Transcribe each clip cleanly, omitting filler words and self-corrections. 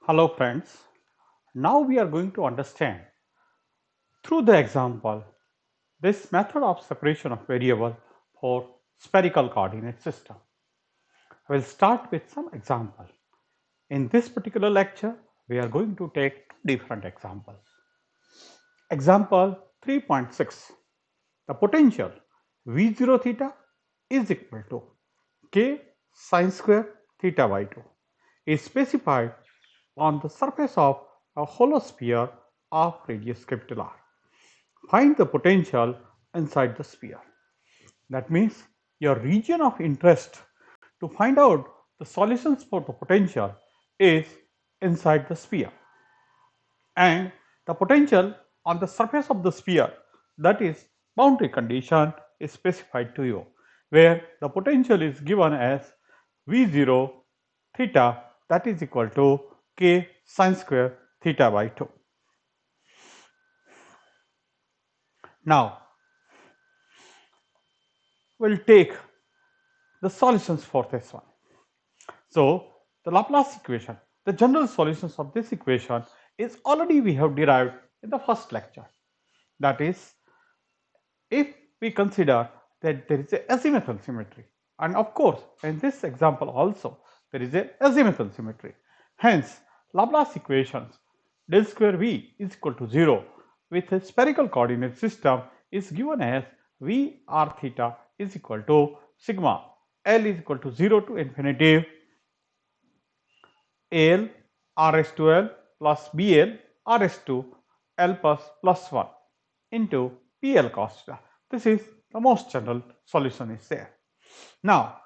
Hello friends, now we are going to understand through the example this method of separation of variable for spherical coordinate system. I will start with some example. In this particular lecture, we are going to take two different examples. Example 3.6. The potential V0 theta is equal to k sine square theta by 2 is specified on the surface of a hollow sphere of radius capital R. Find the potential inside the sphere. That means your region of interest to find out the solutions for the potential is inside the sphere, and the potential on the surface of the sphere, that is boundary condition, is specified to you, where the potential is given as V0 theta, that is equal to k sine square theta by 2. Now we'll take the solutions for this one. So the Laplace equation, the general solutions of this equation is already we have derived in the first lecture. That is, if we consider that there is a azimuthal symmetry, and of course in this example also there is a azimuthal symmetry. Hence Laplace equations del square V is equal to 0 with a spherical coordinate system is given as V r theta is equal to sigma L is equal to 0 to infinity Al Rs to L plus Bl Rs to L plus 1 into Pl cos theta. This is the most general solution is there. Now,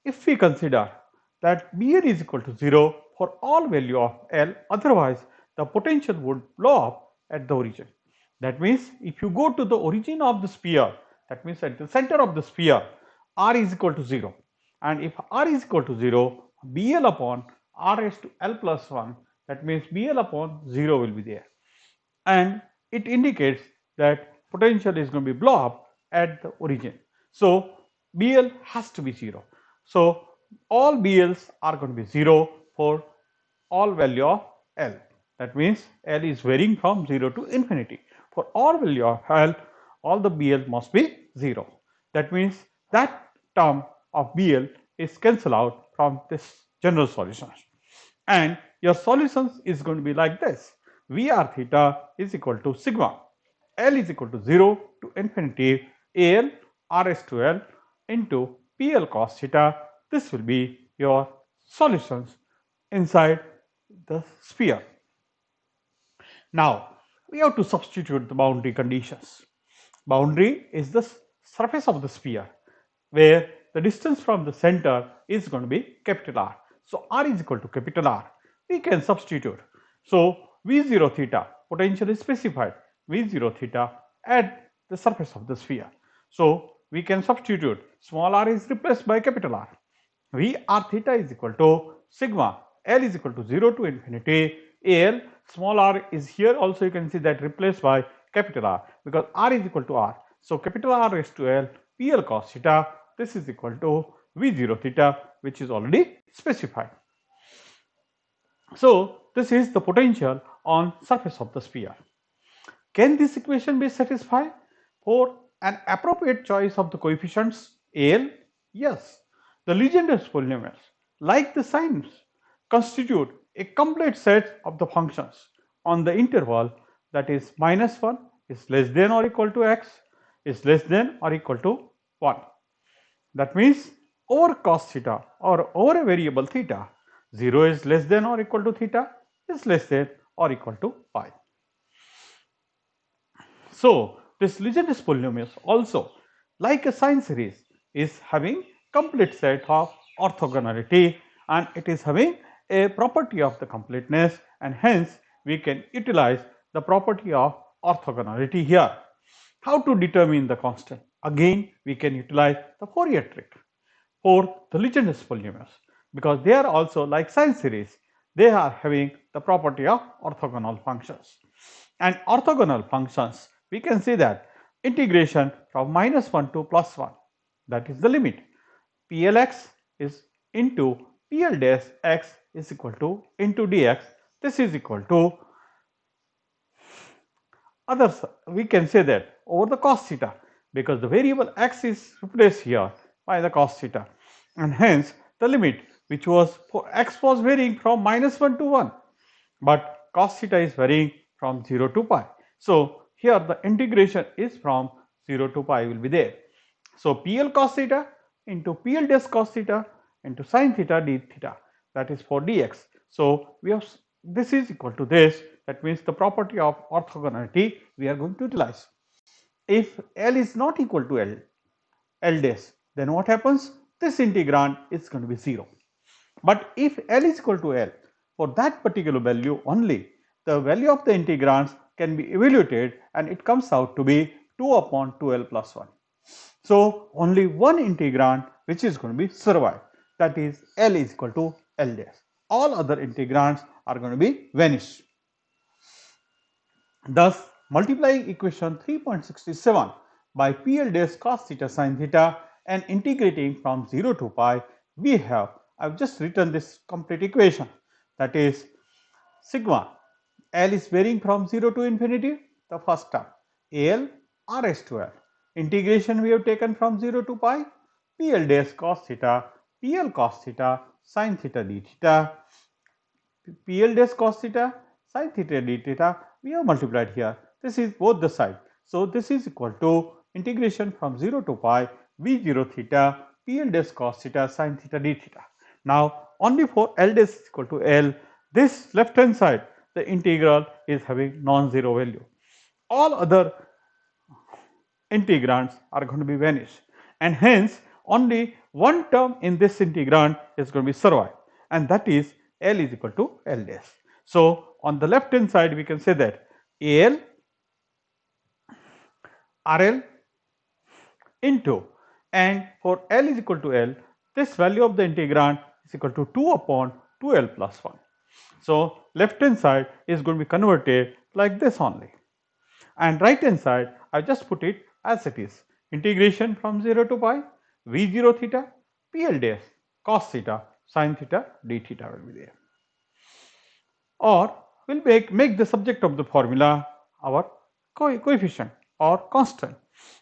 if we consider that Bl is equal to 0 for all value of L, otherwise the potential would blow up at the origin. That means if you go to the origin of the sphere, that means at the center of the sphere, R is equal to 0. And if R is equal to 0, Bl upon R raised to L plus 1, that means Bl upon 0 will be there. And it indicates that potential is going to be blow up at the origin. So Bl has to be 0. So all Bls are going to be 0 for all value of L. That means L is varying from 0 to infinity. For all value of L, all the Bl must be 0. That means that term of Bl is cancelled out from this general solution. And your solutions is going to be like this. Vr theta is equal to sigma L is equal to 0 to infinity Al Rs to L into Pl cos theta. This will be your solutions inside the sphere. Now we have to substitute the boundary conditions. Boundary is the surface of the sphere where the distance from the center is going to be capital R. So R is equal to capital R. We can substitute. So V0 theta potential is specified V0 theta at the surface of the sphere. So we can substitute small r is replaced by capital R. V r theta is equal to sigma L is equal to 0 to infinity Al, small r is here also you can see that replaced by capital R because R is equal to R. So capital R raised to L Pl cos theta, this is equal to V0 theta, which is already specified. So this is the potential on surface of the sphere. Can this equation be satisfied for an appropriate choice of the coefficients Al? Yes. The Legendre's polynomials, like the sines, constitute a complete set of the functions on the interval that is -1 is less than or equal to x is less than or equal to 1. That means over cos theta or over a variable theta, 0 is less than or equal to theta is less than or equal to pi. So this Legendre's polynomials also, like a sine series, is having complete set of orthogonality and it is having a property of the completeness, and hence we can utilize the property of orthogonality here. How to determine the constant? Again we can utilize the Fourier trick for the Legendre's polynomials because they are also like sine series, they are having the property of orthogonal functions. And orthogonal functions, we can see that integration from -1 to +1, that is the limit. Plx is into Pl dash x is equal to into dx, this is equal to others, we can say that over the cos theta, because the variable x is replaced here by the cos theta, and hence the limit which was for x was varying from -1 to 1, but cos theta is varying from 0 to pi. So here the integration is from 0 to pi will be there. So PL cos theta into PL dash cos theta into sin theta d theta, that is for dx. So we have this is equal to this, that means the property of orthogonality we are going to utilize. If L is not equal to L dash, then what happens? This integrand is going to be 0. But if L is equal to L, for that particular value only, the value of the integrands can be evaluated and it comes out to be 2 upon 2L plus 1. So only one integrand which is going to be survive, that is L is equal to L dash. All other integrands are going to be vanished. Thus, multiplying equation 3.67 by PL dash cos theta sin theta and integrating from 0 to pi, we have, I have just written this complete equation, that is sigma L is varying from 0 to infinity, the first term, AL R s to L. Integration we have taken from 0 to pi, PL dash cos theta, PL cos theta, sin theta d theta, PL dash cos theta, sin theta d theta, we have multiplied here. This is both the side. So this is equal to integration from 0 to pi, V0 theta, PL dash cos theta, sin theta d theta. Now only for L dash is equal to L, this left hand side, the integral is having non-zero value. All other integrands are going to be vanished, and hence only one term in this integrand is going to be survive, and that is L is equal to L dash. So on the left hand side we can say that AL RL into, and for L is equal to L, this value of the integrand is equal to 2 upon 2L plus 1. So left hand side is going to be converted like this only, and right hand side I just put it as it is, integration from 0 to pi, V0 theta, PL dash cos theta, sin theta d theta will be there. Or we'll make the subject of the formula our coefficient or constant.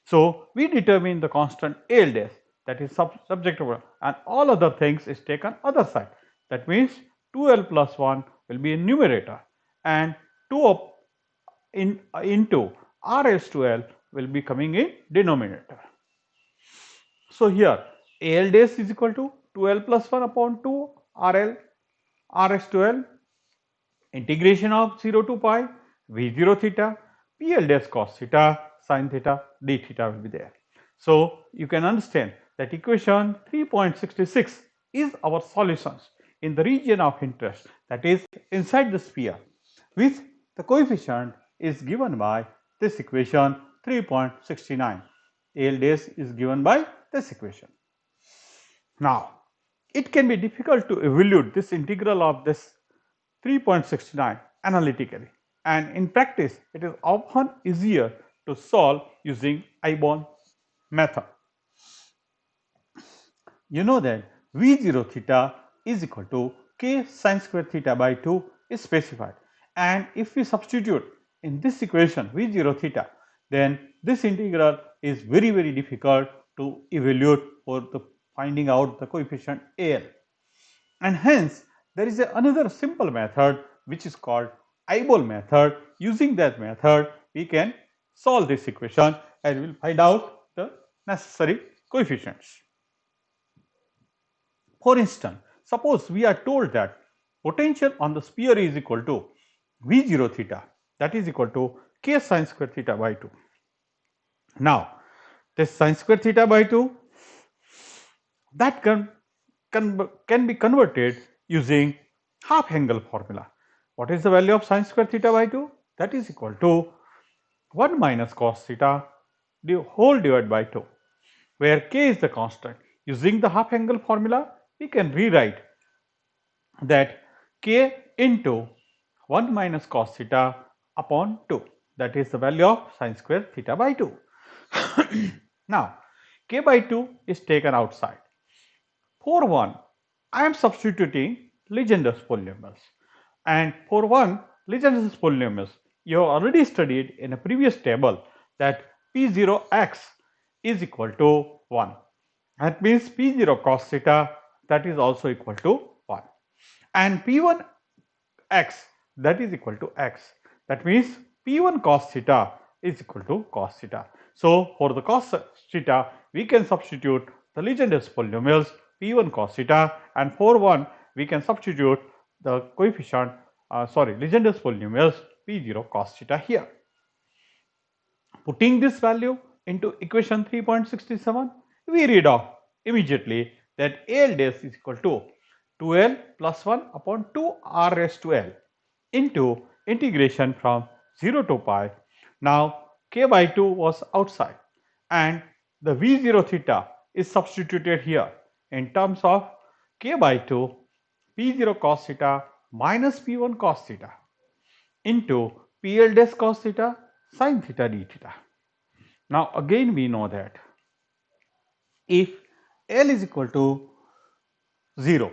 So we determine the constant AL dash, that is subject of, and all other things is taken other side. That means 2L plus 1 will be in numerator, and 2 into R raised to L will be coming in denominator. So here AL dash is equal to 2L plus 1 upon 2 RL R raised to L, integration of 0 to pi, V0 theta, PL dash cos theta, sin theta, d theta will be there. So you can understand that equation 3.66 is our solutions in the region of interest, that is inside the sphere, with the coefficient is given by this equation 3.69. AL dash is given by this equation. Now, it can be difficult to evaluate this integral of this 3.69 analytically, and in practice it is often easier to solve using Eibon method. You know that V0 theta is equal to k sin square theta by 2 is specified, and if we substitute in this equation V0 theta, then this integral is very difficult to evaluate for the finding out the coefficient AL, and hence there is another simple method which is called Eibol method. Using that method we can solve this equation and we will find out the necessary coefficients. For instance, suppose we are told that potential on the sphere is equal to V0 theta, that is equal to k sin square theta by 2. Now this sin square theta by 2, that can be converted using half angle formula. What is the value of sin square theta by 2? That is equal to 1 minus cos theta whole divided by 2, where k is the constant. Using the half angle formula, we can rewrite that k into 1 minus cos theta upon 2, that is the value of sin square theta by 2. Now k by 2 is taken outside. For 1, I am substituting Legendre's polynomials. And for 1, Legendre's polynomials, you have already studied in a previous table that P0x is equal to 1. That means P0 cos theta, that is also equal to 1. And P1 x, that is equal to x. That means P1 cos theta is equal to cos theta. So for the cos theta, we can substitute the Legendre's polynomials P1 cos theta, and for 1 we can substitute the coefficient Legendre's polynomials P0 cos theta here. Putting this value into equation 3.67, we read off immediately that AL dash is equal to 2L plus 1 upon 2 R raised to L into integration from 0 to pi. Now k by 2 was outside and the V0 theta is substituted here in terms of k by 2 P0 cos theta minus P1 cos theta into PL dash cos theta sin theta d theta. Now again we know that if L is equal to 0,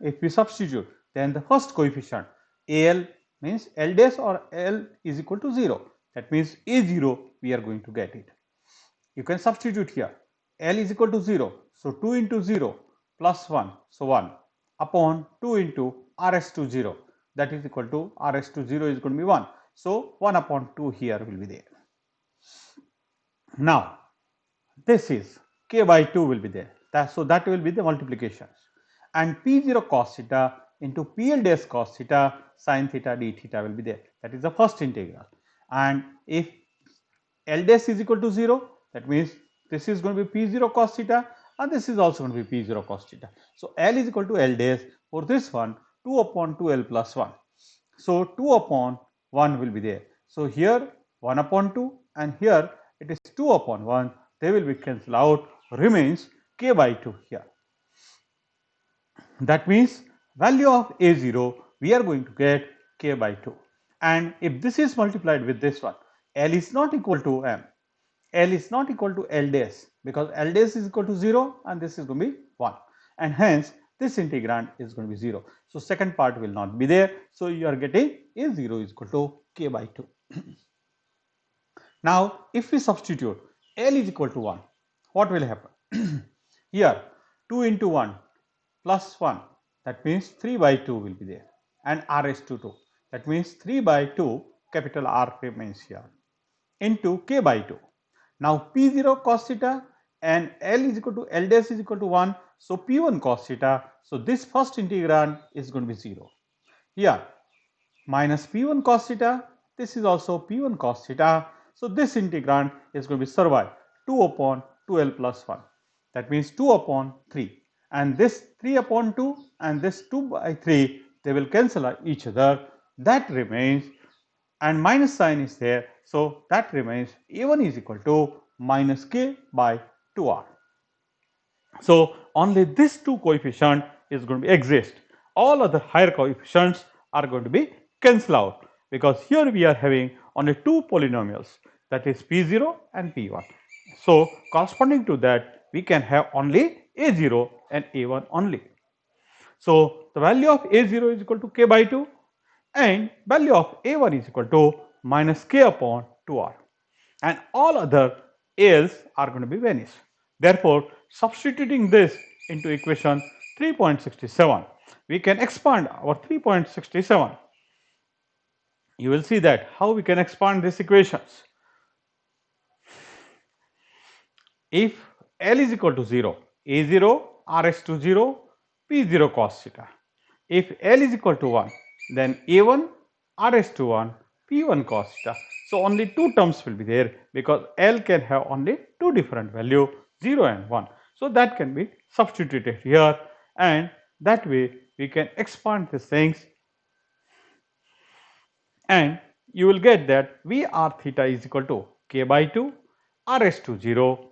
if we substitute, then the first coefficient AL means L dash or L is equal to 0. That means A0 we are going to get it. You can substitute here. L is equal to 0. So 2 into 0 plus 1. So 1 upon 2 into RS to 0. That is equal to RS to 0 is going to be 1. So 1 upon 2 here will be there. Now this is k by 2 will be there. So that will be the multiplications. And P0 cos theta into PL dash cos theta sin theta d theta will be there. That is the first integral. And if L dash is equal to 0, that means this is going to be P0 cos theta and this is also going to be P0 cos theta. So L is equal to L dash. For this one, 2 upon 2L plus 1. So 2 upon 1 will be there. So here 1 upon 2 and here it is 2 upon 1. They will be cancelled out, remains k by 2 here. That means value of A0 we are going to get k by 2. And if this is multiplied with this one, L is not equal to M. L is not equal to L dash because L dash is equal to 0 and this is going to be 1. And hence this integrand is going to be 0. So second part will not be there. So you are getting A0 is equal to k by 2. Now if we substitute L is equal to 1, what will happen? Here 2 into 1 plus 1, that means 3 by 2 will be there, and R is to 2, that means 3 by 2 capital R remains here into k by 2. Now P0 cos theta and L is equal to L dash is equal to 1, so P1 cos theta, so this first integrand is going to be 0. Here minus P1 cos theta, this is also P1 cos theta, so this integrand is going to be survive 2 upon 2L plus 1, that means 2 upon 3. And this 3 upon 2 and this 2 by 3, they will cancel each other. That remains, and minus sign is there. So that remains A1 is equal to minus k by 2R. So only this two coefficient is going to be exist. All other higher coefficients are going to be cancelled out because here we are having only two polynomials, that is P0 and P1. So corresponding to that, we can have only A0 and A1 only. So the value of A0 is equal to k by 2 and value of A1 is equal to minus k upon 2R, and all other A's are going to be vanished. Therefore, substituting this into equation 3.67, we can expand our 3.67. You will see that how we can expand these equations. If L is equal to 0, A0 RS to 0, P0 cos theta. If L is equal to 1, then A1 RS to 1, P1 cos theta. So only two terms will be there because L can have only two different value, 0 and 1. So that can be substituted here, and that way we can expand these things, and you will get that VR theta is equal to k by 2 RS to 0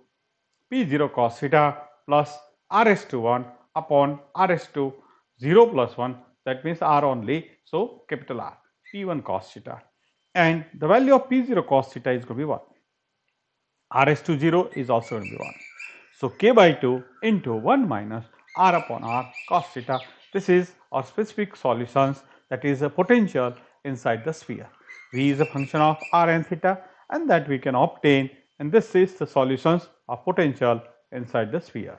P0 cos theta plus RS to 1 upon RS to 0 plus 1, that means R only, so capital R, P1 cos theta, and the value of P0 cos theta is going to be 1. RS to 0 is also going to be 1. So k by 2 into 1 minus R upon R cos theta. This is our specific solutions, that is a potential inside the sphere. V is a function of r and theta, and that we can obtain, and this is the solutions of potential inside the sphere.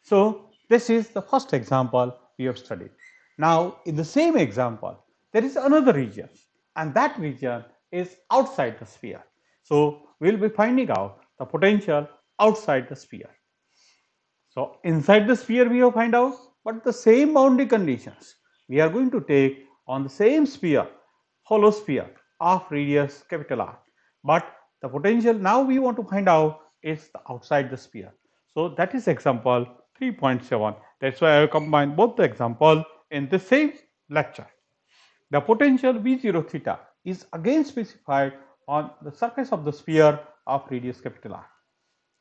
So, this is the first example we have studied. Now, in the same example, there is another region, and that region is outside the sphere. So, we will be finding out the potential outside the sphere. So, inside the sphere we have find out, but the same boundary conditions we are going to take on the same sphere, hollow sphere of radius capital R. But the potential now we want to find out is the outside the sphere. So, that is example 3.7. That is why I have combined both the example in the same lecture. The potential V0 theta is again specified on the surface of the sphere of radius capital R.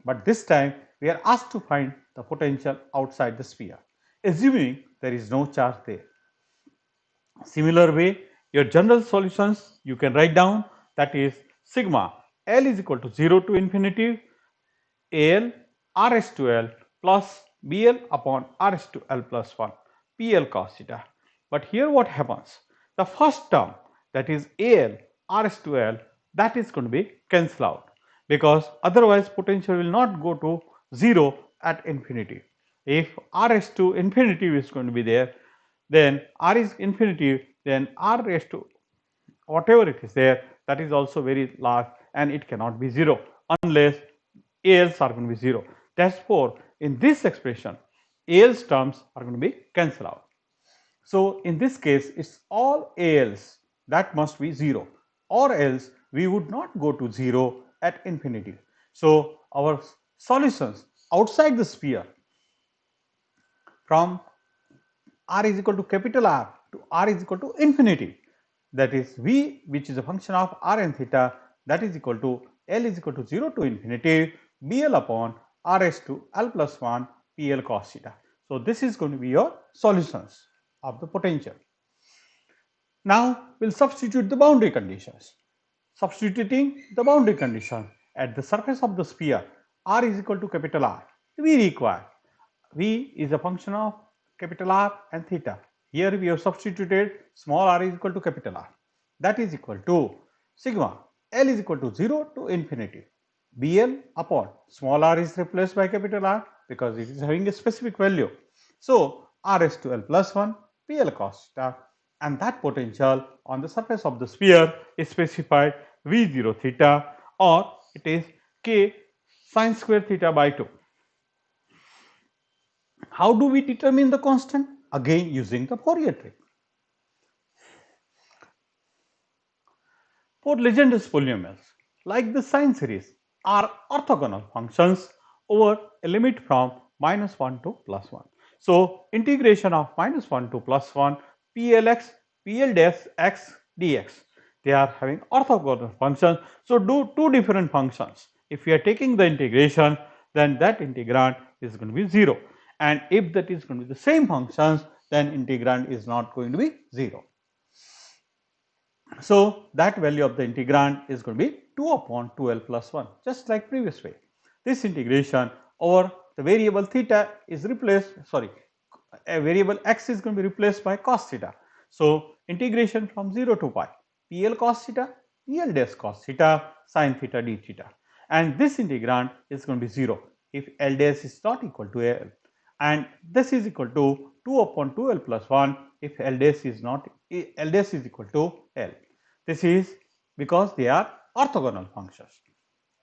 But this time we are asked to find the potential outside the sphere, assuming there is no charge there. Similar way, your general solutions you can write down, that is sigma L is equal to 0 to infinity AL RS to L plus BL upon RS to L plus 1 PL cos theta. But here what happens? The first term, that is AL RS to L, that is going to be cancelled out, because otherwise potential will not go to 0 at infinity. If RS to infinity is going to be there, then R is infinity, then R raised to whatever it is there, that is also very large, and it cannot be 0 unless ALs are going to be 0. Therefore, in this expression, ALs terms are going to be cancelled out. So, in this case, it's all ALs that must be 0, or else we would not go to 0 at infinity. So, our solutions outside the sphere from R is equal to capital R to R is equal to infinity, that is V, which is a function of R and theta, that is equal to L is equal to 0 to infinity BL upon RS to L plus 1 PL cos theta. So, this is going to be your solutions of the potential. Now, we will substitute the boundary conditions. Substituting the boundary condition at the surface of the sphere R is equal to capital R, we require V is a function of capital R and theta. Here we have substituted small r is equal to capital R, that is equal to sigma L is equal to 0 to infinity BL upon small r is replaced by capital R because it is having a specific value. So, RS to L plus 1 PL cos theta, and that potential on the surface of the sphere is specified V0 theta, or it is K sin square theta by 2. How do we determine the constant? Again using the Fourier trick. For Legendre's polynomials, like the sine series, are orthogonal functions over a limit from -1 to +1. So, integration of -1 to +1 PLx, PL dash x dx, they are having orthogonal functions. So, do two different functions. If we are taking the integration, then that integrand is going to be 0, and if that is going to be the same functions, then integrand is not going to be 0. So, that value of the integrand is going to be 2 upon 2L plus 1, just like previous way. This integration over the variable theta is replaced, a variable x is going to be replaced by cos theta. So, integration from 0 to pi, PL cos theta, PL dash cos theta, sin theta d theta, and this integrand is going to be 0 if L dash is not equal to L, and this is equal to 2 upon 2L plus 1 if L dash is not L dash is equal to L. This is because they are orthogonal functions.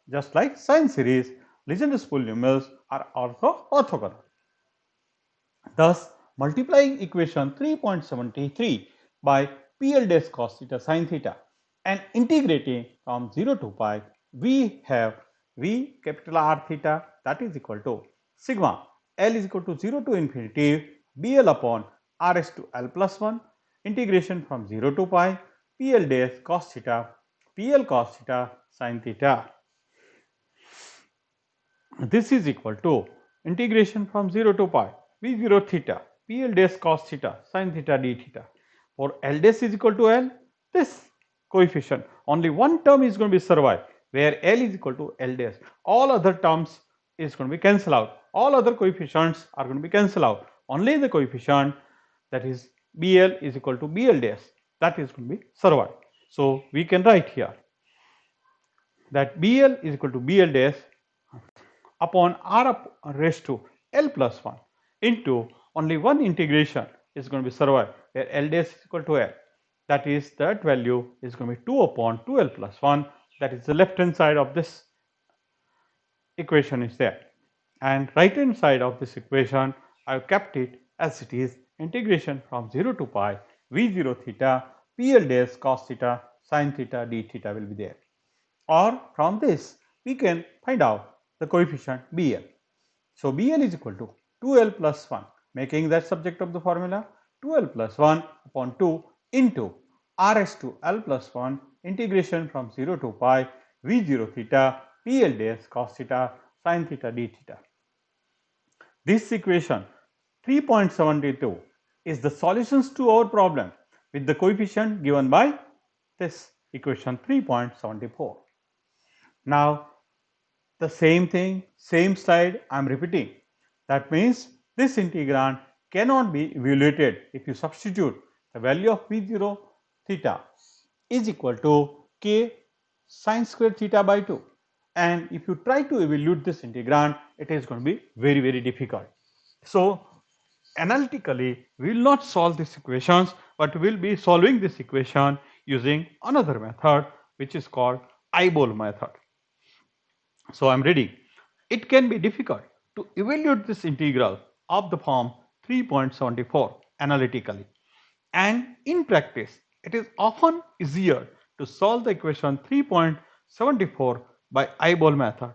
Just like sine series, Legendre's polynomials are also orthogonal. Thus, multiplying equation 3.73 by PL dash cos theta sin theta and integrating from 0 to pi, we have V capital R theta, that is equal to sigma L is equal to 0 to infinity BL upon RS to L plus 1 integration from 0 to pi PL dash cos theta PL cos theta sin theta. This is equal to integration from 0 to pi V0 theta PL dash cos theta sin theta d theta. For L dash is equal to L, this coefficient only one term is going to be survive, where L is equal to L dash. All other terms is going to be cancelled out. All other coefficients are going to be cancelled out. Only the coefficient, that is BL is equal to BL dash, that is going to be survived. So we can write here that BL is equal to BL dash upon R up raised to L plus 1 into only one integration is going to be survived, where L dash is equal to L. That is, that value is going to be 2 upon 2L plus 1, that is the left hand side of this equation is there. And right hand side of this equation, I have kept it as it is, integration from 0 to pi V0 theta PL dash cos theta sin theta d theta will be there. Or from this, we can find out the coefficient BL. So BL is equal to 2L plus 1, making that subject of the formula 2L plus 1 upon 2 into Rs to L plus 1 integration from 0 to pi V0 theta PL dash cos theta sin theta d theta. This equation 3.72 is the solutions to our problem with the coefficient given by this equation 3.74. Now the same thing, same slide I am repeating. That means this integrand cannot be evaluated if you substitute the value of V0 theta is equal to k sin square theta by 2. And if you try to evaluate this integrand, it is going to be very difficult. So analytically, we will not solve these equations, but we will be solving this equation using another method, which is called eyeball method. So I am reading. It can be difficult to evaluate this integral of the form 3.74 analytically, and in practice it is often easier to solve the equation 3.74 by eyeball method.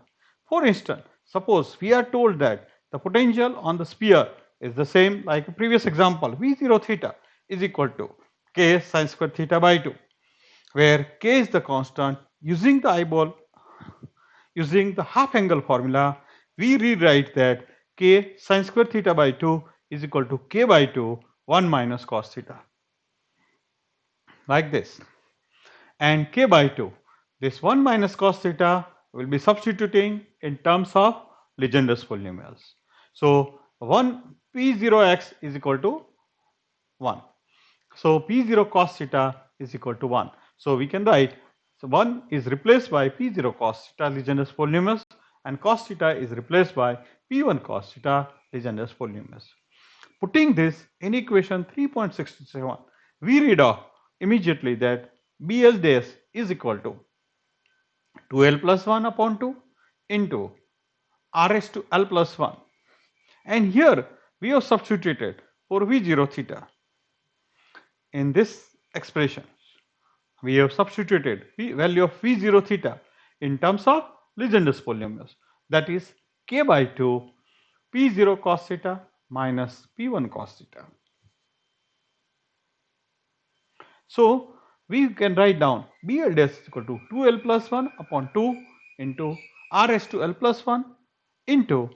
For instance, suppose we are told that the potential on the sphere is the same like a previous example, V0 theta is equal to k sin square theta by 2, where k is the constant. Using the half angle formula, we rewrite that k sin square theta by 2 is equal to k by 2 1 minus cos theta, like this. And k by 2, this 1 minus cos theta will be substituting in terms of Legendre's polynomials. So 1 P0x is equal to 1. So P0 cos theta is equal to 1. So we can write, so 1 is replaced by P0 cos theta Legendre's polynomials, and cos theta is replaced by P1 cos theta Legendre's polynomials. Putting this in equation 3.67, we read off immediately that BL dash is equal to 2L plus 1 upon 2 into Rs to L plus 1. And here we have substituted for V0 theta. In this expression, we have substituted the value of V0 theta in terms of Legendre's polynomials, that is k by 2 P0 cos theta minus P1 cos theta. So we can write down BL dash is equal to 2L plus 1 upon 2 into Rs to L plus 1 into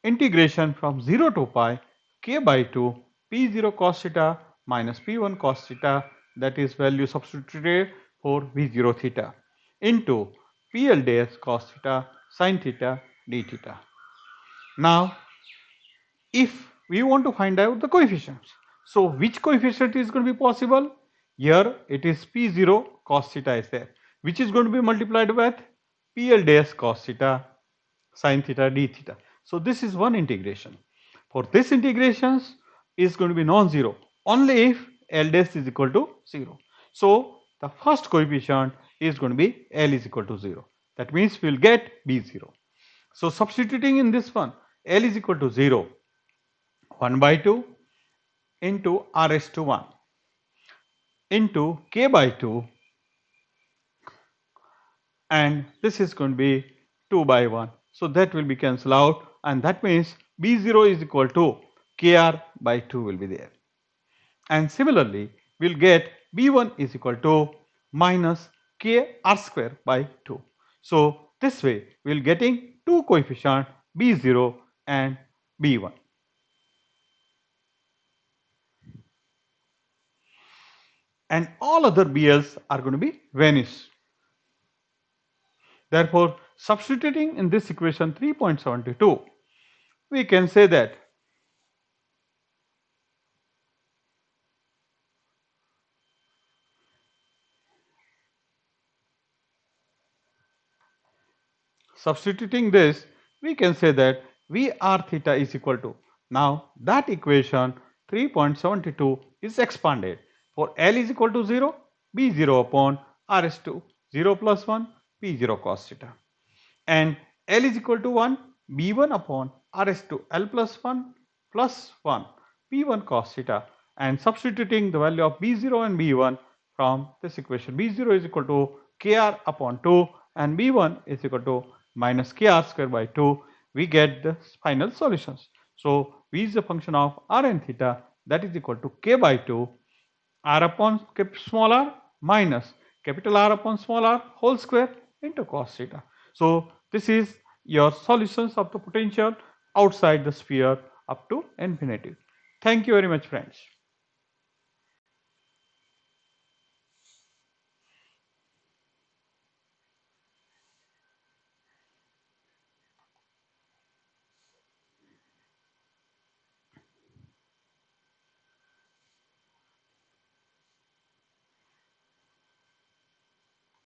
integration from 0 to pi k by 2 P0 cos theta minus P1 cos theta, that is value substituted for V0 theta, into PL dash cos theta sin theta d theta. Now if we want to find out the coefficients, so which coefficient is going to be possible? Here it is P0 cos theta is there, which is going to be multiplied with PL dash cos theta sin theta d theta. So this is one integration. For this integrations is going to be non-zero only if L dash is equal to 0. So the first coefficient is going to be L is equal to 0. That means we will get B0. So substituting in this one, L is equal to 0, 1 by 2 into Rs to 1 into k by 2, and this is going to be 2 by 1. So that will be cancelled out, and that means B0 is equal to kr by 2 will be there. And similarly, we will get B1 is equal to minus kr square by 2. So this way we will getting two coefficients B0 and B1. And all other BLs are going to be vanished. Therefore, substituting in this equation 3.72, we can say that substituting this, we can say that VR theta is equal to, now that equation 3.72 is expanded. For L is equal to 0, B0 upon RS2, 0 plus 1, P0 cos theta. And L is equal to 1, B1 upon RS2, L plus 1 plus 1, P1 cos theta. And substituting the value of B0 and B1 from this equation, B0 is equal to KR upon 2 and B1 is equal to minus KR square by 2, we get the final solutions. So V is a function of R and theta, that is equal to K by 2 R upon small r minus capital R upon small r whole square into cos theta. So this is your solutions of the potential outside the sphere up to infinity. Thank you very much, friends.